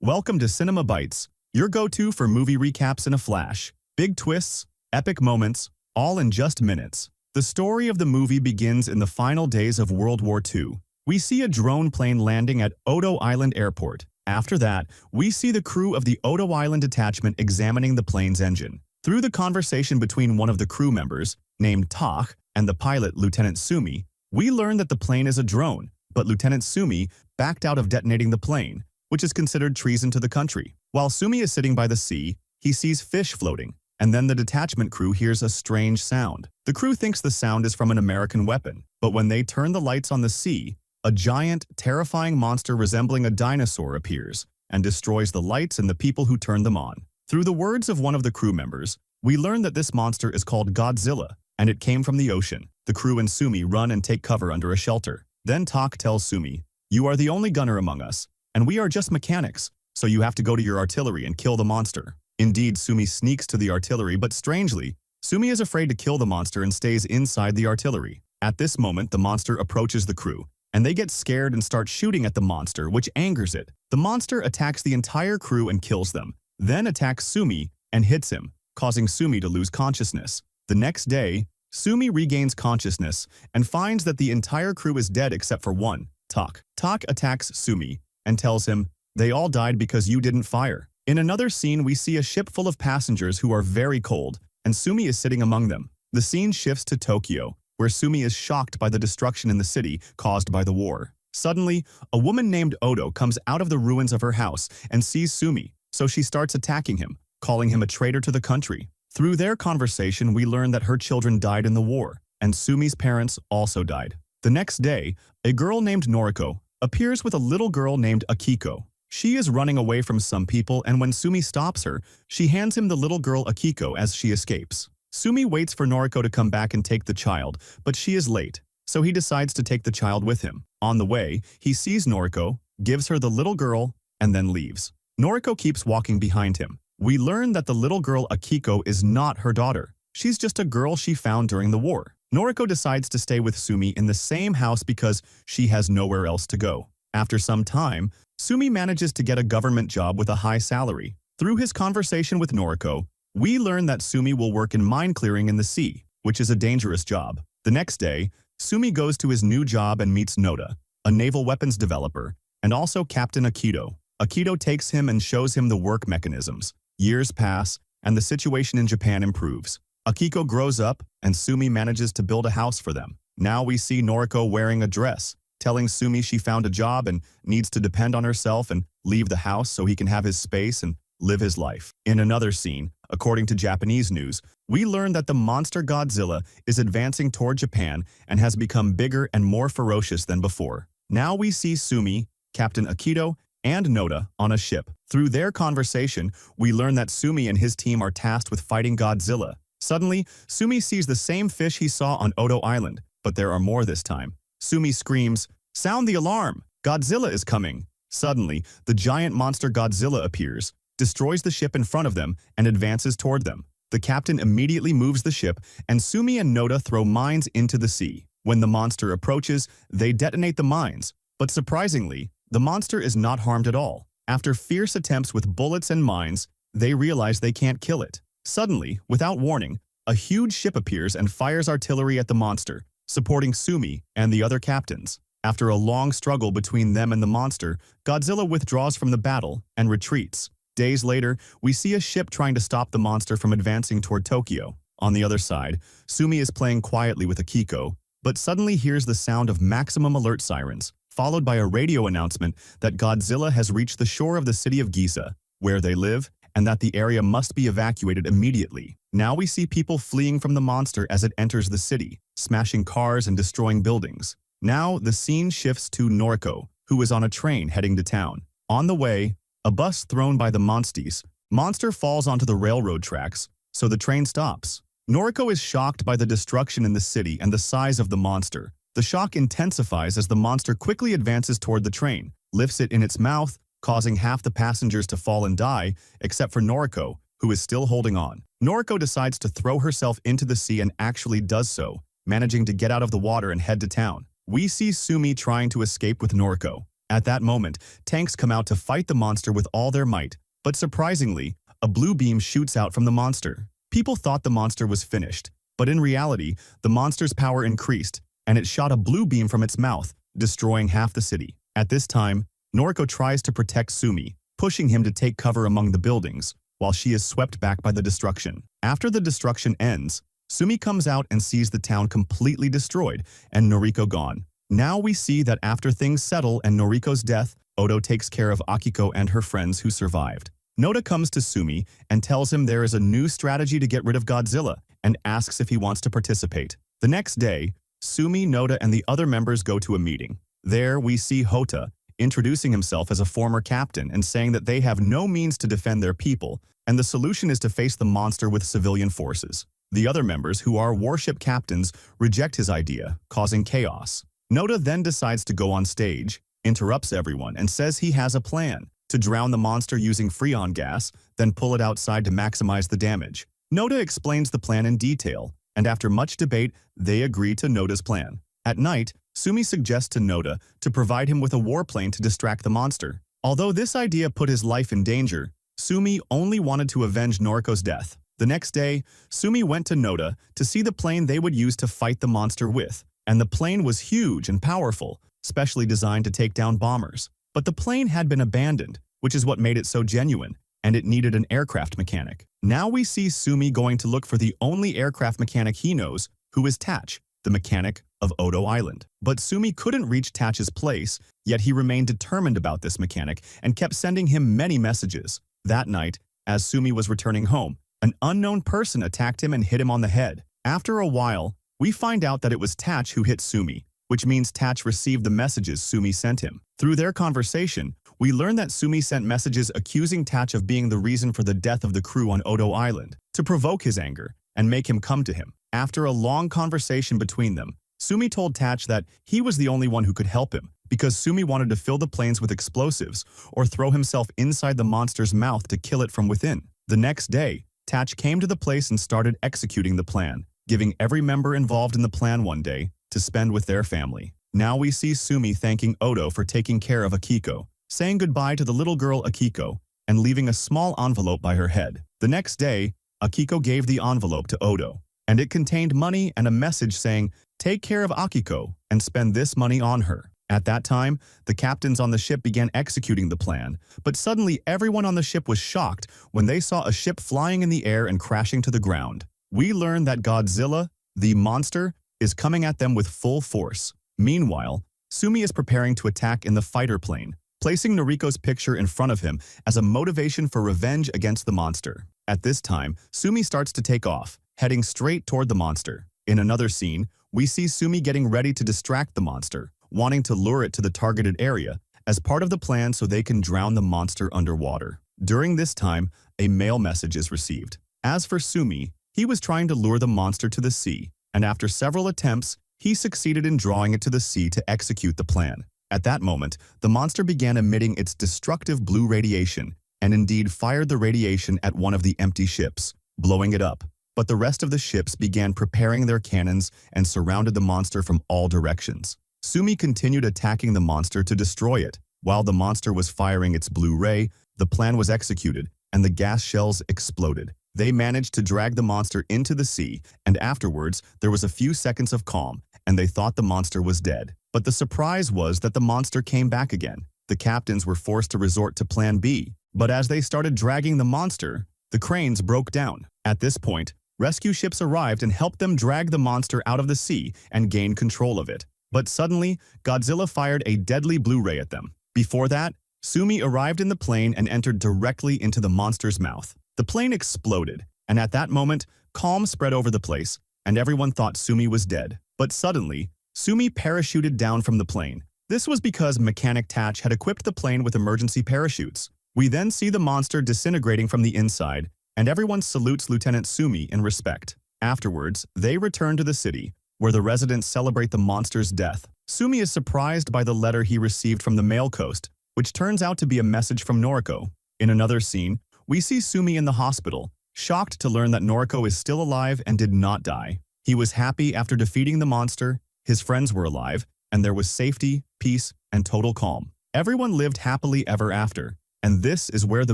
Welcome to Cinema Bites, your go-to for movie recaps in a flash. Big twists, epic moments, all in just minutes. The story of the movie begins in the final days of World War II. We see a drone plane landing at Odo Island Airport. After that, we see the crew of the Odo Island detachment examining the plane's engine. Through the conversation between one of the crew members, named Tak, and the pilot, Lieutenant Sumi, we learn that the plane is a drone, but Lieutenant Sumi backed out of detonating the plane, which is considered treason to the country. While Sumi is sitting by the sea, he sees fish floating, and then the detachment crew hears a strange sound. The crew thinks the sound is from an American weapon, but when they turn the lights on the sea, a giant, terrifying monster resembling a dinosaur appears and destroys the lights and the people who turn them on. Through the words of one of the crew members, we learn that this monster is called Godzilla, and it came from the ocean. The crew and Sumi run and take cover under a shelter. Then Tak tells Sumi, "You are the only gunner among us, and we are just mechanics, so you have to go to your artillery and kill the monster." Indeed, Sumi sneaks to the artillery, but strangely, Sumi is afraid to kill the monster and stays inside the artillery. At this moment, the monster approaches the crew, and they get scared and start shooting at the monster, which angers it. The monster attacks the entire crew and kills them, then attacks Sumi and hits him, causing Sumi to lose consciousness. The next day, Sumi regains consciousness and finds that the entire crew is dead except for one, Tak. Tak attacks Sumi and tells him, "They all died because you didn't fire." In another scene, we see a ship full of passengers who are very cold, and Sumi is sitting among them. The scene shifts to Tokyo, where Sumi is shocked by the destruction in the city caused by the war. Suddenly, a woman named Odo comes out of the ruins of her house and sees Sumi, so she starts attacking him, calling him a traitor to the country. Through their conversation, we learn that her children died in the war, and Sumi's parents also died. The next day, a girl named Noriko appears with a little girl named Akiko. She is running away from some people, and when Sumi stops her, she hands him the little girl Akiko as she escapes. Sumi waits for Noriko to come back and take the child, but she is late, so he decides to take the child with him. On the way, he sees Noriko, gives her the little girl, and then leaves. Noriko keeps walking behind him. We learn that the little girl Akiko is not her daughter. She's just a girl she found during the war. Noriko decides to stay with Sumi in the same house because she has nowhere else to go. After some time, Sumi manages to get a government job with a high salary. Through his conversation with Noriko, we learn that Sumi will work in mine clearing in the sea, which is a dangerous job. The next day, Sumi goes to his new job and meets Noda, a naval weapons developer, and also Captain Akito. Akito takes him and shows him the work mechanisms. Years pass, and the situation in Japan improves. Akiko grows up, and Sumi manages to build a house for them. Now we see Noriko wearing a dress, telling Sumi she found a job and needs to depend on herself and leave the house so he can have his space and live his life. In another scene, according to Japanese news, we learn that the monster Godzilla is advancing toward Japan and has become bigger and more ferocious than before. Now we see Sumi, Captain Akito, and Noda on a ship. Through their conversation, we learn that Sumi and his team are tasked with fighting Godzilla. Suddenly, Sumi sees the same fish he saw on Odo Island, but there are more this time. Sumi screams, "Sound the alarm! Godzilla is coming!" Suddenly, the giant monster Godzilla appears, destroys the ship in front of them, and advances toward them. The captain immediately moves the ship, and Sumi and Noda throw mines into the sea. When the monster approaches, they detonate the mines, but surprisingly, the monster is not harmed at all. After fierce attempts with bullets and mines, they realize they can't kill it. Suddenly, without warning, a huge ship appears and fires artillery at the monster, supporting Sumi and the other captains. After a long struggle between them and the monster, Godzilla withdraws from the battle and retreats. Days later, we see a ship trying to stop the monster from advancing toward Tokyo. On the other side, Sumi is playing quietly with Akiko, but suddenly hears the sound of maximum alert sirens, followed by a radio announcement that Godzilla has reached the shore of the city of Giza, where they live, and that the area must be evacuated immediately. Now we see people fleeing from the monster as it enters the city, smashing cars and destroying buildings. Now the scene shifts to Noriko, who is on a train heading to town. On the way, a bus thrown by the monster falls onto the railroad tracks, so the train stops. Noriko is shocked by the destruction in the city and the size of the monster. The shock intensifies as the monster quickly advances toward the train, lifts it in its mouth, causing half the passengers to fall and die, except for Noriko, who is still holding on. Noriko decides to throw herself into the sea and actually does so, managing to get out of the water and head to town. We see Sumi trying to escape with Noriko. At that moment, tanks come out to fight the monster with all their might, but surprisingly, a blue beam shoots out from the monster. People thought the monster was finished, but in reality, the monster's power increased, and it shot a blue beam from its mouth, destroying half the city. At this time, Noriko tries to protect Sumi, pushing him to take cover among the buildings, while she is swept back by the destruction. After the destruction ends, Sumi comes out and sees the town completely destroyed and Noriko gone. Now we see that after things settle and Noriko's death, Odo takes care of Akiko and her friends who survived. Noda comes to Sumi and tells him there is a new strategy to get rid of Godzilla and asks if he wants to participate. The next day, Sumi, Noda, and the other members go to a meeting. There we see Hota introducing himself as a former captain and saying that they have no means to defend their people, and the solution is to face the monster with civilian forces. The other members, who are warship captains, reject his idea, causing chaos. Noda then decides to go on stage, interrupts everyone, and says he has a plan to drown the monster using freon gas, then pull it outside to maximize the damage. Noda explains the plan in detail, and after much debate, they agree to Noda's plan. At night, Sumi suggests to Noda to provide him with a warplane to distract the monster. Although this idea put his life in danger, Sumi only wanted to avenge Noriko's death. The next day, Sumi went to Noda to see the plane they would use to fight the monster with, and the plane was huge and powerful, specially designed to take down bombers. But the plane had been abandoned, which is what made it so genuine, and it needed an aircraft mechanic. Now we see Sumi going to look for the only aircraft mechanic he knows, who is Tatch, the mechanic of Odo Island. But Sumi couldn't reach Tatch's place, yet he remained determined about this mechanic and kept sending him many messages. That night, as Sumi was returning home, an unknown person attacked him and hit him on the head. After a while, we find out that it was Tatch who hit Sumi, which means Tatch received the messages Sumi sent him. Through their conversation, we learn that Sumi sent messages accusing Tatch of being the reason for the death of the crew on Odo Island, to provoke his anger and make him come to him. After a long conversation between them, Sumi told Tatch that he was the only one who could help him, because Sumi wanted to fill the planes with explosives or throw himself inside the monster's mouth to kill it from within. The next day, Tatch came to the place and started executing the plan, giving every member involved in the plan one day to spend with their family. Now we see Sumi thanking Odo for taking care of Akiko, saying goodbye to the little girl Akiko, and leaving a small envelope by her head. The next day, Akiko gave the envelope to Odo, and it contained money and a message saying, "Take care of Akiko and spend this money on her." At that time, the captains on the ship began executing the plan, but suddenly everyone on the ship was shocked when they saw a ship flying in the air and crashing to the ground. We learn that Godzilla, the monster, is coming at them with full force. Meanwhile, Sumi is preparing to attack in the fighter plane, placing Noriko's picture in front of him as a motivation for revenge against the monster. At this time, Sumi starts to take off, heading straight toward the monster. In another scene, we see Sumi getting ready to distract the monster, wanting to lure it to the targeted area as part of the plan so they can drown the monster underwater. During this time, a mail message is received. As for Sumi, he was trying to lure the monster to the sea, and after several attempts, he succeeded in drawing it to the sea to execute the plan. At that moment, the monster began emitting its destructive blue radiation, and indeed fired the radiation at one of the empty ships, blowing it up. But the rest of the ships began preparing their cannons and surrounded the monster from all directions. Sumi continued attacking the monster to destroy it. While the monster was firing its blue ray, the plan was executed, and the gas shells exploded. They managed to drag the monster into the sea, and afterwards, there was a few seconds of calm, and they thought the monster was dead. But the surprise was that the monster came back again. The captains were forced to resort to Plan B, but as they started dragging the monster, the cranes broke down. At this point, rescue ships arrived and helped them drag the monster out of the sea and gain control of it. But suddenly, Godzilla fired a deadly blue ray at them. Before that, Sumi arrived in the plane and entered directly into the monster's mouth. The plane exploded, and at that moment, calm spread over the place, and everyone thought Sumi was dead. But suddenly, Sumi parachuted down from the plane. This was because Mechanic Tatch had equipped the plane with emergency parachutes. We then see the monster disintegrating from the inside, and everyone salutes Lieutenant Sumi in respect. Afterwards, they return to the city, where the residents celebrate the monster's death. Sumi is surprised by the letter he received from the Mail Coast, which turns out to be a message from Noriko. In another scene, we see Sumi in the hospital, shocked to learn that Noriko is still alive and did not die. He was happy after defeating the monster, his friends were alive, and there was safety, peace, and total calm. Everyone lived happily ever after, and this is where the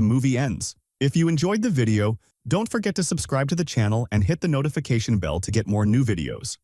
movie ends. If you enjoyed the video, don't forget to subscribe to the channel and hit the notification bell to get more new videos.